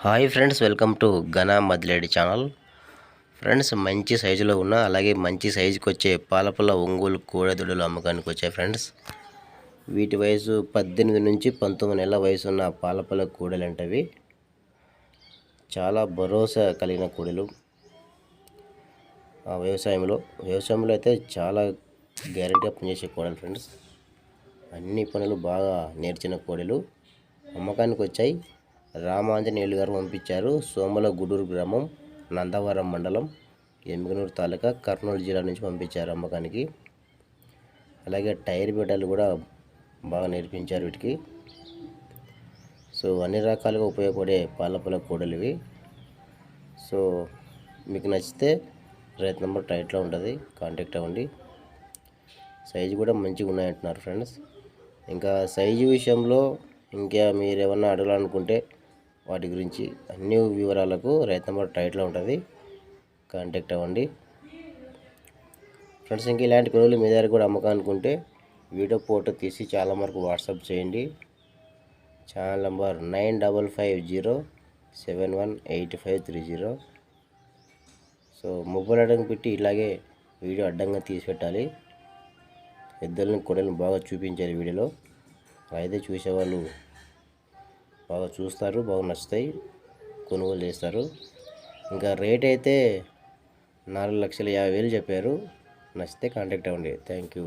Hi friends, welcome to ఘన మదిలేడి channel. Friends, మంచి సైజులో ఉన్న అలాగే మంచి సైజుకి వచ్చే పాలపల్ల ఒంగోలు కోడెదూడలు అమ్మకానికి వచ్చాయి ఫ్రెండ్స్. వీటి వయసు 18 నుంచి 19 నెలల వయసు ఉన్న పాలపల్ల కోడెలు అంటవి. చాలా భరోసా కలిగిన కోడెలు. వ్యవసాయంలో అయితే చాలా గ్యారెంటీగా పనిచేసే కోడలు ఫ్రెండ్స్. అన్ని పనులు బాగా నేర్చిన కోడెలు అమ్మకానికి వచ్చాయి. రామాంజనేయులు గారు పంపించారు. సోమల గుడూరు గ్రామం, నందవరం మండలం, ఎమ్మిగనూరు తాలూకా, కర్నూలు జిల్లా నుంచి పంపించారు అమ్మకానికి. అలాగే టైర్ బిడ్డలు కూడా బాగా నేర్పించారు వీటికి. సో అన్ని రకాలుగా ఉపయోగపడే పాలపల్ల కోడలు ఇవి. సో మీకు నచ్చితే రైతు నెంబర్ టైట్లో ఉంటుంది, కాంటాక్ట్ అవ్వండి. సైజు కూడా మంచిగా ఉన్నాయంటున్నారు ఫ్రెండ్స్. ఇంకా సైజు విషయంలో ఇంకా మీరు ఏమన్నా అడగాలనుకుంటే వాటి గురించి అన్ని వివరాలకు రైతు నెంబర్ టైట్లో ఉంటుంది, కాంటాక్ట్ అవ్వండి ఫ్రెండ్స్. ఇంకా ఇలాంటి కొనుగోలు మీ దగ్గర కూడా అమ్మకానుకుంటే వీడియో ఫోటో తీసి చాలా వరకు వాట్సాప్ చేయండి. Channel number 9550718530. సో మొబైల్ అడ్డంగా పెట్టి ఇలాగే వీడియో అడ్డంగా తీసి పెట్టాలి. ఎద్దులను కొడలను బాగా చూపించాలి వీడియోలో. అయితే చూసేవాళ్ళు బాగా చూస్తారు, బాగా నచ్చుతాయి, కొనుగోలు చేస్తారు. ఇంకా రేట్ అయితే 4,50,000 చెప్పారు. నచ్చితే కాంటాక్ట్ అవ్వండి. Thank you.